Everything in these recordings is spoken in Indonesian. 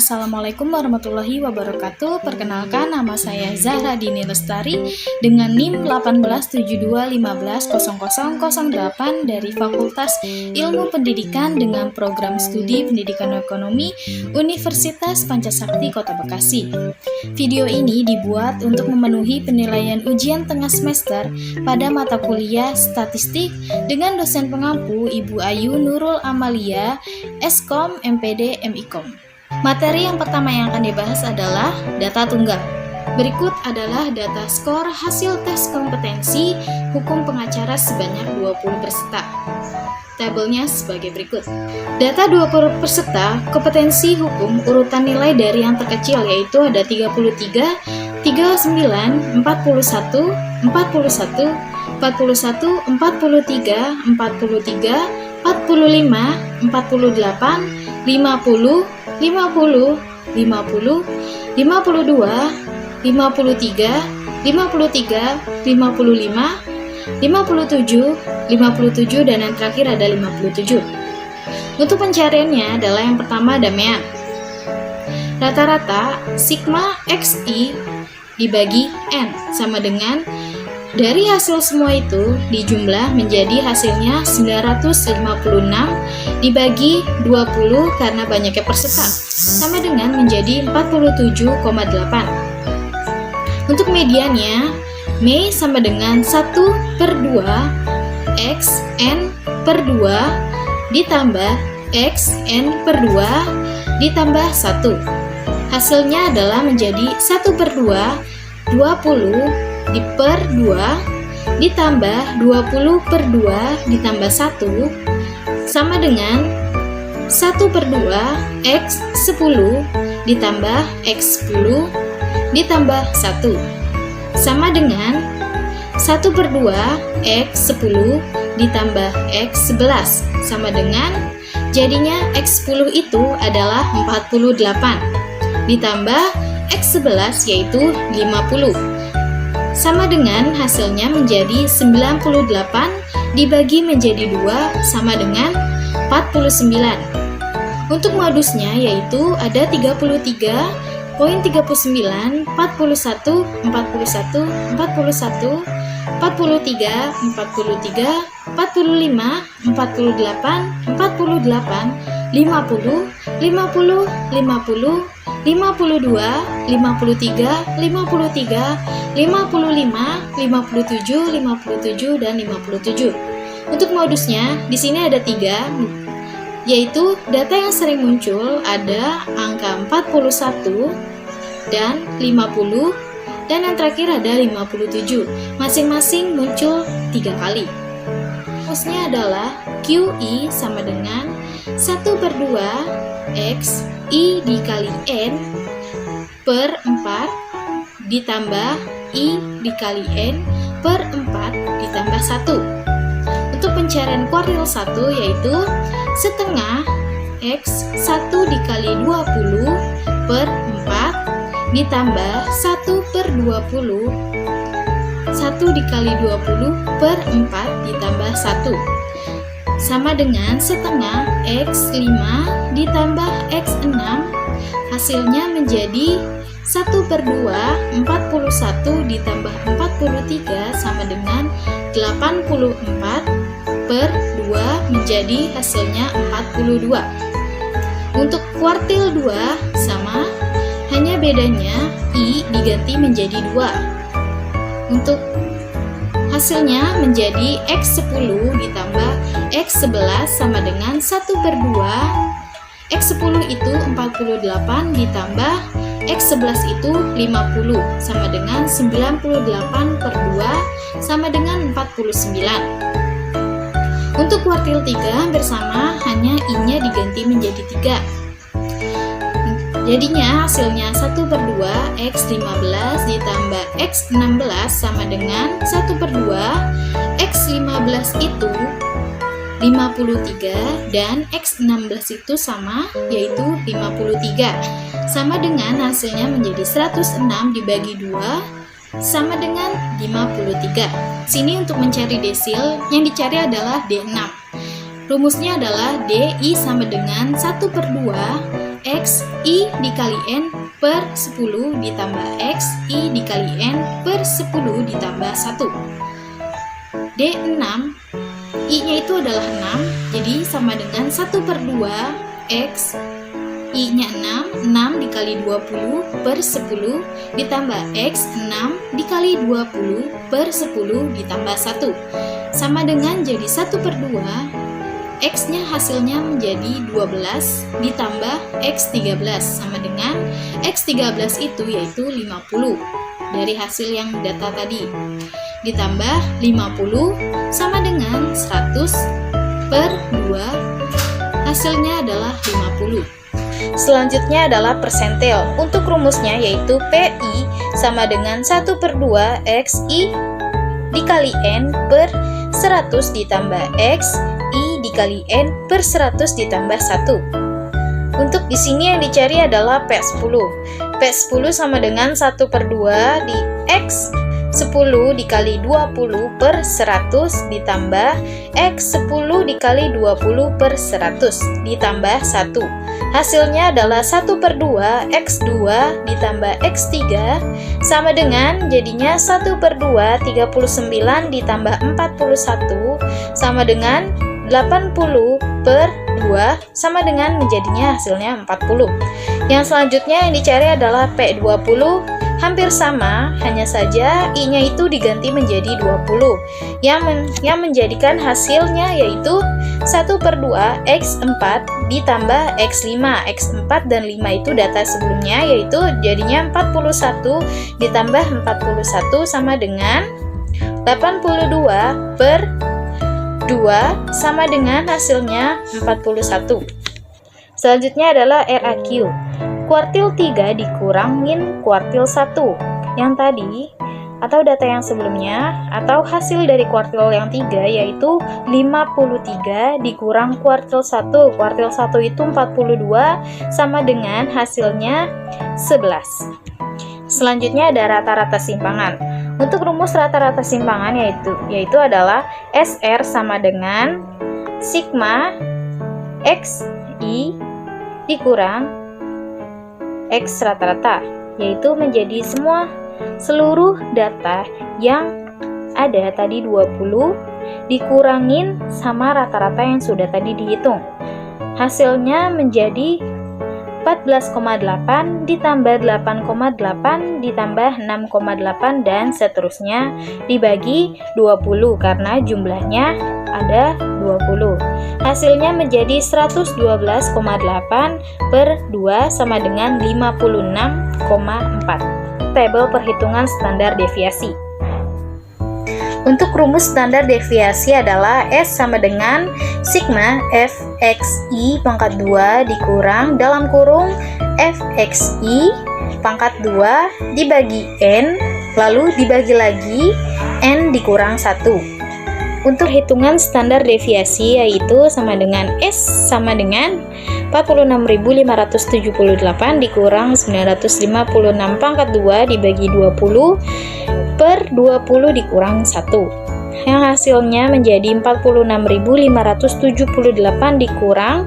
Assalamualaikum warahmatullahi wabarakatuh. Perkenalkan, nama saya Zahra Dini Lestari dengan NIM 1872150008 dari Fakultas Ilmu Pendidikan dengan program studi Pendidikan Ekonomi Universitas Pancasakti Kota Bekasi. Video ini dibuat untuk memenuhi penilaian ujian tengah semester pada mata kuliah Statistik dengan dosen pengampu Ibu Ayu Nurul Amalia, Eskom MPD MIKOM. Materi yang pertama yang akan dibahas adalah data tunggal. Berikut adalah data skor hasil tes kompetensi hukum pengacara sebanyak 20 peserta. Tabelnya sebagai berikut. Data 20 peserta kompetensi hukum urutan nilai dari yang terkecil yaitu ada 33, 39, 41, 41, 41, 43, 43, 45, 48, 50, 50, 50, 52, 53, 53, 55, 55, 57, dan yang terakhir ada 57. Untuk pencariannya adalah yang pertama damean. Rata-rata sigma XI dibagi N sama dengan dari hasil semua itu dijumlah menjadi hasilnya 956 dibagi 20 karena banyaknya peserta sama dengan menjadi 47,8. Untuk mediannya M sama dengan 1/2 X N per 2 ditambah X N per 2 ditambah 1. Hasilnya adalah menjadi 1/2 20 per 2 ditambah 20 per 2 ditambah 1 sama dengan 1/2 X 10 ditambah X 10 ditambah 1 sama dengan 1/2 X 10 ditambah X 11 sama dengan jadinya X 10 itu adalah 48 ditambah X 11 yaitu 50 sama dengan hasilnya menjadi 98 dibagi menjadi 2 sama dengan 49. Untuk modusnya yaitu ada 33, poin 39, 41, 41, 41, 43, 43, 45, 48, 48, 50, 50, 50, 52, 53, 53, 55, 57, 57, dan 57. Untuk modusnya, di sini ada 3, yaitu data yang sering muncul ada angka 41 dan 50, dan yang terakhir ada 57. Masing-masing muncul 3 kali. Rumusnya adalah QI sama dengan 1/2 X I dikali N per 4 ditambah I dikali N per 4 ditambah 1. Untuk pencarian kuartil 1 yaitu setengah X 1 dikali 20 per 4 ditambah 1/20 1 dikali 20 per 4 ditambah 1 sama dengan setengah X 5 ditambah X 6 hasilnya menjadi 1/2 41 ditambah 43 sama dengan 84 per 2 menjadi hasilnya 42. Untuk kuartil 2 sama, hanya bedanya I diganti menjadi 2. Untuk hasilnya menjadi X10 ditambah X11 sama dengan 1/2 X10 itu 48 ditambah X11 itu 50 sama dengan 98 per 2 sama dengan 49. Untuk kuartil 3 bersama hanya I-nya diganti menjadi 3. Jadinya hasilnya 1/2 X15 ditambah X16 sama dengan 1/2 X15 itu 53 dan X16 itu sama yaitu 53 sama dengan hasilnya menjadi 106 dibagi 2 sama dengan 53. Sini untuk mencari desil yang dicari adalah D6. Rumusnya adalah DI sama dengan 1/2 X I dikali N per 10 ditambah X I dikali N per 10 ditambah 1. D6, I-nya itu adalah 6, jadi sama dengan 1/2 X I-nya 6 dikali 20 per 10 ditambah X 6 dikali 20 per 10 ditambah 1 sama dengan jadi 1/2 X-nya hasilnya menjadi 12 ditambah X13 sama dengan X13 itu yaitu 50 dari hasil yang data tadi ditambah 50 sama dengan 100 per 2 hasilnya adalah 50. Selanjutnya adalah persentil. Untuk rumusnya yaitu PI sama dengan 1/2 XI dikali N per 100 ditambah X I dikali N per 100 ditambah 1. Untuk di sini yang dicari adalah P10. P10 sama dengan 1/2 di X 10 dikali 20 per 100 ditambah X 10 dikali 20 per 100 ditambah 1. Hasilnya adalah 1/2 X2 ditambah X3 sama dengan jadinya 1/2 39 ditambah 41 sama dengan 80 per 2 sama dengan menjadinya hasilnya 40. Yang selanjutnya yang dicari adalah P20. Hampir sama, hanya saja I-nya itu diganti menjadi 20 yang menjadikan hasilnya yaitu 1/2 X4 ditambah X5. X4 dan 5 itu data sebelumnya yaitu jadinya 41 ditambah 41 sama dengan 82 per 2 sama dengan hasilnya 41. Selanjutnya adalah RAQ. Kuartil 3 dikurangin kuartil 1 yang tadi atau data yang sebelumnya atau hasil dari kuartil yang 3 yaitu 53 dikurang kuartil 1. Kuartil 1 itu 42 sama dengan hasilnya 11. Selanjutnya ada rata-rata simpangan. Untuk rumus rata-rata simpangan yaitu adalah SR sama dengan sigma XI dikurang X rata-rata, yaitu menjadi seluruh data yang ada tadi 20 dikurangin sama rata-rata yang sudah tadi dihitung. Hasilnya menjadi 14,8 ditambah 8,8 ditambah 6,8 dan seterusnya dibagi 20 karena jumlahnya ada 20. Hasilnya menjadi 112,8 per 2 sama dengan 56,4. Tabel perhitungan standar deviasi. Untuk rumus standar deviasi adalah S sama dengan sigma Fxi pangkat 2 dikurang dalam kurung Fxi pangkat 2 dibagi N lalu dibagi lagi N dikurang 1. Untuk hitungan standar deviasi yaitu sama dengan S sama dengan 46.578 dikurang 956 pangkat 2 dibagi 20 per 20 dikurang 1. Yang hasilnya menjadi 46.578 dikurang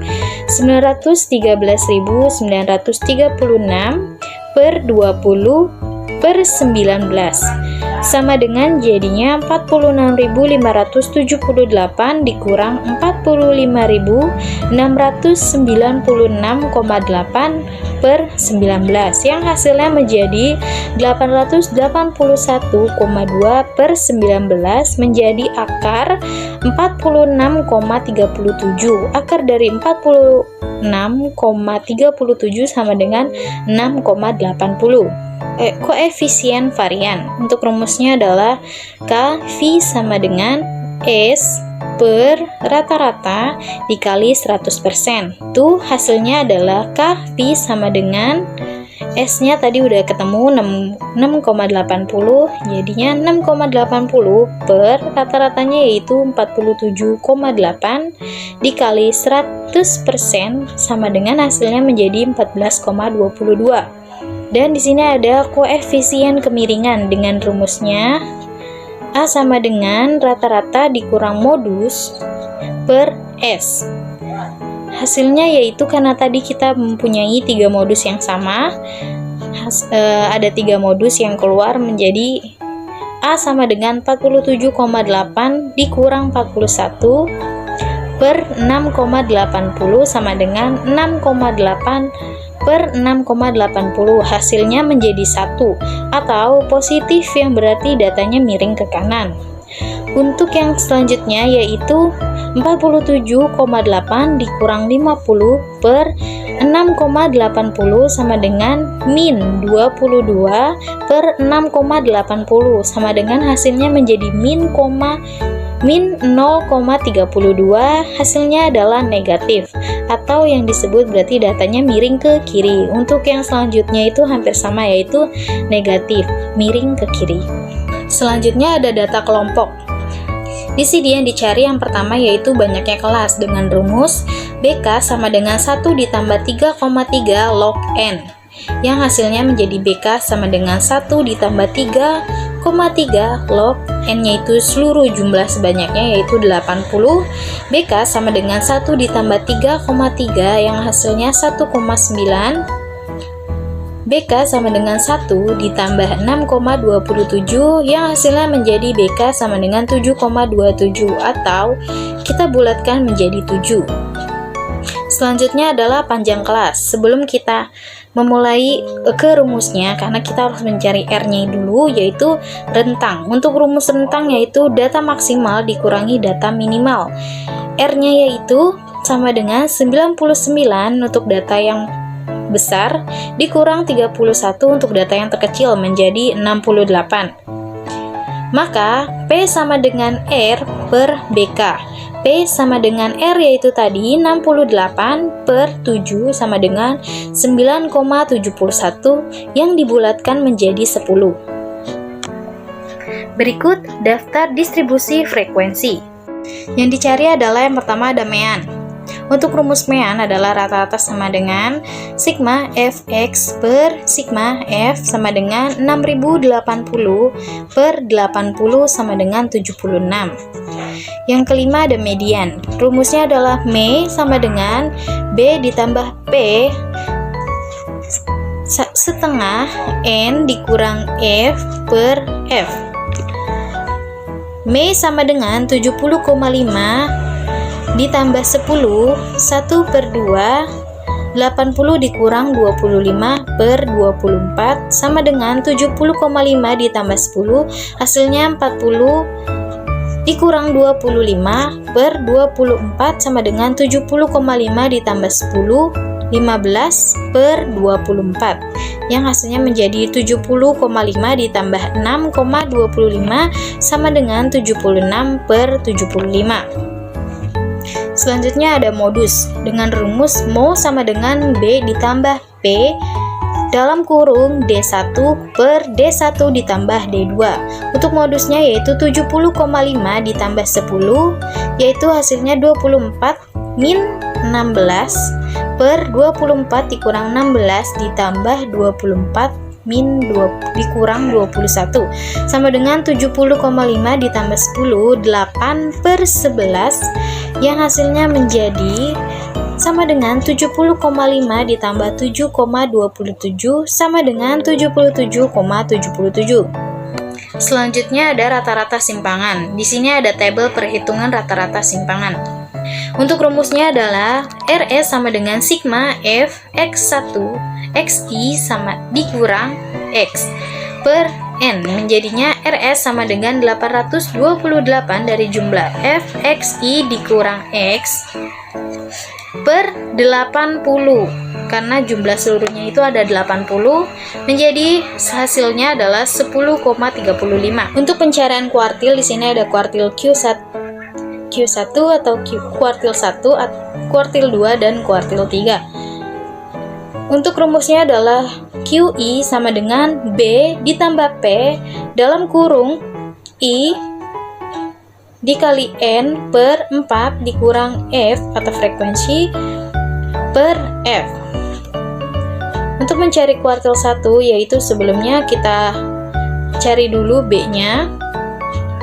913.936 per 20 per 19 sama dengan jadinya 46.578 dikurang 45.696,8 per 19 yang hasilnya menjadi 881,2 per 19 menjadi akar 46,37. Akar dari 46,37 sama dengan 6,80. Koefisien varian. Untuk rumusnya adalah K V sama dengan S per rata-rata dikali 100%. Itu hasilnya adalah K V sama dengan S-nya tadi udah ketemu 6,80 jadinya 6,80 per rata-ratanya yaitu 47,8 dikali 100% sama dengan hasilnya menjadi 14,22. Dan di sini ada koefisien kemiringan dengan rumusnya A sama dengan rata-rata dikurang modus per S. hasilnya yaitu karena tadi kita mempunyai 3 modus yang sama, ada 3 modus yang keluar menjadi A sama dengan 47,8 dikurang 41 per 6,80 sama dengan 6,8 per 6,80. Hasilnya menjadi 1 atau positif, yang berarti datanya miring ke kanan. Untuk yang selanjutnya yaitu 47,8 dikurang 50 per 6,80 sama dengan min 22 per 6,80 sama dengan hasilnya menjadi min 0,32. Hasilnya adalah negatif atau yang disebut berarti datanya miring ke kiri. Untuk yang selanjutnya itu hampir sama, yaitu negatif, miring ke kiri. Selanjutnya ada data kelompok. Di sini yang dicari yang pertama yaitu banyaknya kelas dengan rumus BK sama dengan 1 ditambah 3,3 log N, yang hasilnya menjadi BK sama dengan 1 ditambah 3,3 log N, yaitu seluruh jumlah sebanyaknya yaitu 80. BK sama dengan 1 ditambah 3,3 yang hasilnya 1,9. BK sama dengan 1 ditambah 6,27 yang hasilnya menjadi BK sama dengan 7,27 atau kita bulatkan menjadi 7. Selanjutnya adalah panjang kelas. Sebelum kita memulai ke rumusnya, karena kita harus mencari R-nya dulu, yaitu rentang. Untuk rumus rentang yaitu data maksimal dikurangi data minimal. R-nya yaitu sama dengan 99 untuk data yang besar dikurang 31 untuk data yang terkecil menjadi 68. Maka P sama dengan R per BK. P sama dengan R yaitu tadi 68 per 7 sama dengan 9,71 yang dibulatkan menjadi 10. Berikut daftar distribusi frekuensi. Yang dicari adalah yang pertama ada mean. Untuk rumus mean adalah rata-rata sama dengan sigma fx per sigma f sama dengan 6080 per 80 sama dengan 76. Yang kelima ada median. Rumusnya adalah me sama dengan b ditambah p setengah n dikurang f per f. Me sama dengan 70,5 ditambah 10, 1 per 2, 80 dikurang 25 per 24 sama dengan 70,5 ditambah 10, hasilnya 40 dikurang 25 per 24 sama dengan 70,5 ditambah 10, 15 per 24, yang hasilnya menjadi 70,5 ditambah 6,25 sama dengan 76 per 75. Selanjutnya ada modus dengan rumus mo sama dengan B ditambah P dalam kurung D1 per D1 ditambah D2. Untuk modusnya yaitu 70,5 ditambah 10 yaitu hasilnya 24 min 16 per 24 dikurang 16 ditambah 24 min 2 dikurang 21 sama dengan 70,5 ditambah 10, 8 per 11 yang hasilnya menjadi sama dengan 70,5 ditambah 7,27 sama dengan 77,77. Selanjutnya ada rata-rata simpangan. Di sini ada tabel perhitungan rata-rata simpangan. Untuk rumusnya adalah RS sama dengan sigma F X1 XI sama dikurang X per N, menjadinya RS sama dengan 828 dari jumlah F XI dikurang X per 80, karena jumlah seluruhnya itu ada 80, menjadi hasilnya adalah 10,35. Untuk pencarian kuartil di sini ada kuartil Q1 atau kuartil 1, kuartil 2 dan kuartil 3. Untuk rumusnya adalah QI sama dengan B ditambah P dalam kurung I dikali N per 4 dikurang F atau frekuensi per F. Untuk mencari kuartil 1 yaitu sebelumnya kita cari dulu B-nya,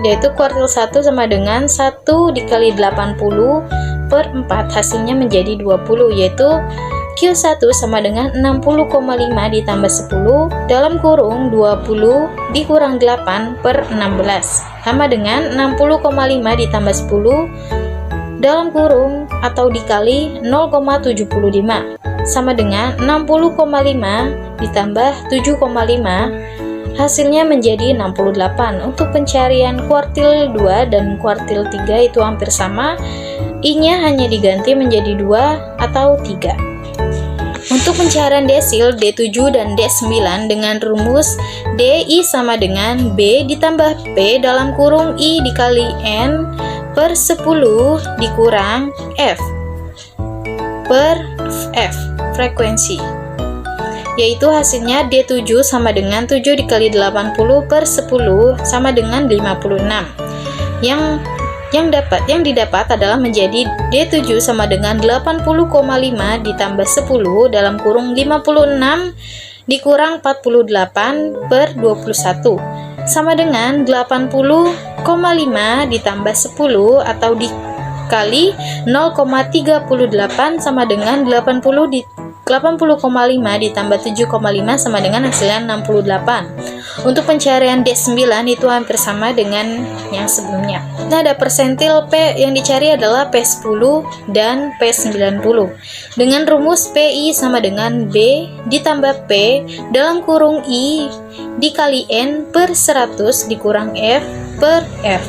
yaitu kuartil 1 sama dengan 1 dikali 80 per 4 hasilnya menjadi 20, yaitu Q1 sama dengan 60,5 ditambah 10 dalam kurung 20 dikurang 8 per 16 sama dengan 60,5 ditambah 10 dalam kurung atau dikali 0,75 sama dengan 60,5 ditambah 7,5 hasilnya menjadi 68. Untuk pencarian kuartil 2 dan kuartil 3 itu hampir sama, I-nya hanya diganti menjadi 2 atau 3. Untuk pencarian desil D7 dan D9 dengan rumus DI sama dengan B ditambah P dalam kurung I dikali N per 10 dikurang F per F frekuensi, yaitu hasilnya D7 sama dengan 7 dikali 80 per 10 sama dengan 56. Yang didapat adalah menjadi D7 sama dengan 80,5 ditambah 10 dalam kurung 56 dikurang 48 per 21 sama dengan 80,5 ditambah 10 atau dikali 0,38 sama dengan 80,5 ditambah 7,5 sama dengan hasilnya 68. Untuk pencarian D9 itu hampir sama dengan yang sebelumnya. Nah, ada persentil P yang dicari adalah P10 dan P90 dengan rumus PI sama dengan B ditambah P dalam kurung I dikali N per 100 dikurang F per F.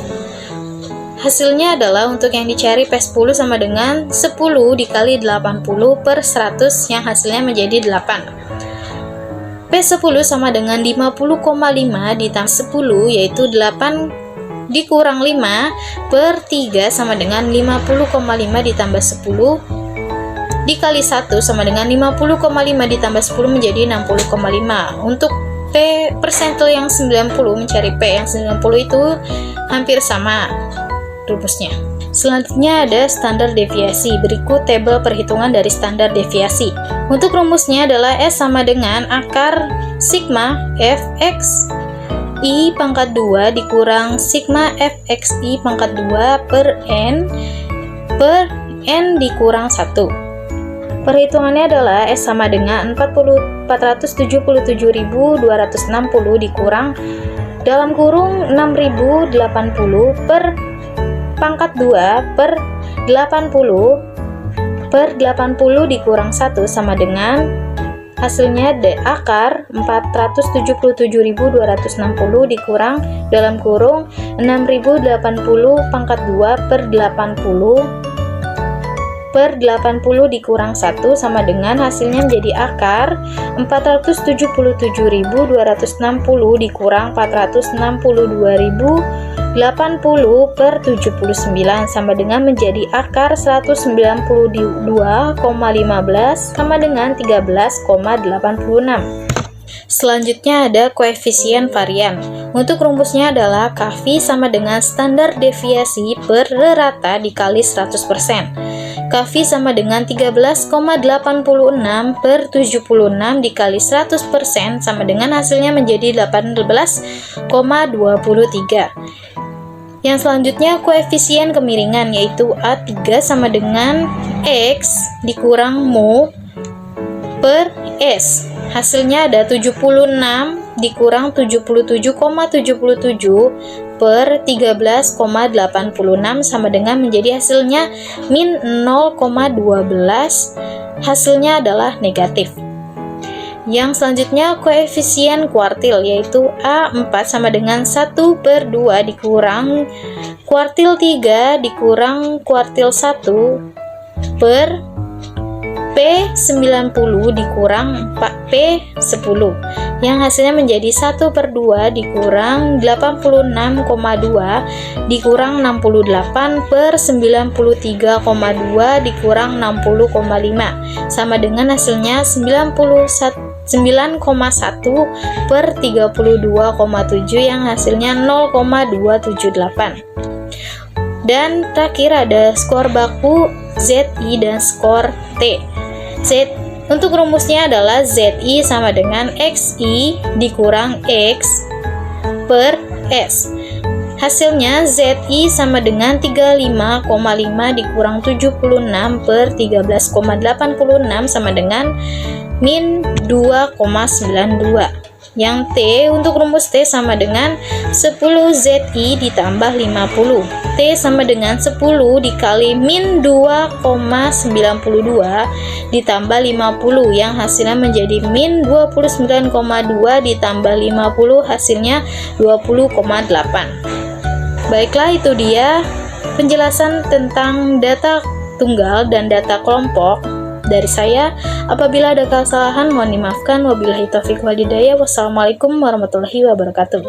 Hasilnya adalah untuk yang dicari P10 sama dengan 10 dikali 80 per 100 yang hasilnya menjadi 8. P10 sama dengan 50,5 ditambah 10 yaitu 8 dikurang 5 per 3 sama dengan 50,5 ditambah 10 dikali 1 sama dengan 50,5 ditambah 10 menjadi 60,5. Untuk P persentil yang 90 mencari P yang 90 itu hampir sama rumusnya. Selanjutnya ada standar deviasi. Berikut tabel perhitungan dari standar deviasi. Untuk rumusnya adalah S sama dengan akar sigma Fx I pangkat 2 dikurang sigma Fxi pangkat 2 per N dikurang 1. Perhitungannya adalah S sama dengan 477.260 dikurang dalam kurung 6080 per pangkat 2 per 80 dikurang 1 sama dengan hasilnya akar 477.260 dikurang dalam kurung 6080 pangkat 2 per 80 dikurang 1 sama dengan hasilnya menjadi akar 477.260 dikurang 462.080 per 79 sama dengan menjadi akar 192,15 sama dengan 13,86. Selanjutnya ada koefisien varian. Untuk rumusnya adalah KV sama dengan standar deviasi per rata dikali 100%. KV sama dengan 13,86 per 76 dikali 100% sama dengan hasilnya menjadi 18,23. Yang selanjutnya koefisien kemiringan yaitu A3 sama dengan X dikurang mu per S. Hasilnya ada 76 dikurang 77,77 per 13,86 sama dengan menjadi hasilnya min 0,12. Hasilnya adalah negatif. Yang selanjutnya koefisien kuartil yaitu A4 sama dengan 1 per 2 dikurang kuartil 3 dikurang kuartil 1 per P90 dikurang P10 yang hasilnya menjadi 1 per 2 dikurang 86,2 dikurang 68 per 93,2 dikurang 60,5 sama dengan hasilnya 9,1 per 32,7 yang hasilnya 0,278. Dan terakhir ada skor baku ZI dan skor T. Untuk rumusnya adalah ZI sama dengan XI dikurang X per S. Hasilnya ZI sama dengan 35,5 dikurang 76 per 13,86 sama dengan min 2,92. Yang T, untuk rumus T sama dengan 10 ZI ditambah 50. T sama dengan 10 dikali min 2,92 ditambah 50 yang hasilnya menjadi min 29,2 ditambah 50 hasilnya 20,8. Baiklah, itu dia penjelasan tentang data tunggal dan data kelompok dari saya. Apabila ada kesalahan mohon dimaafkan. Wabillahi taufiq wal hidayah. Wassalamualaikum warahmatullahi wabarakatuh.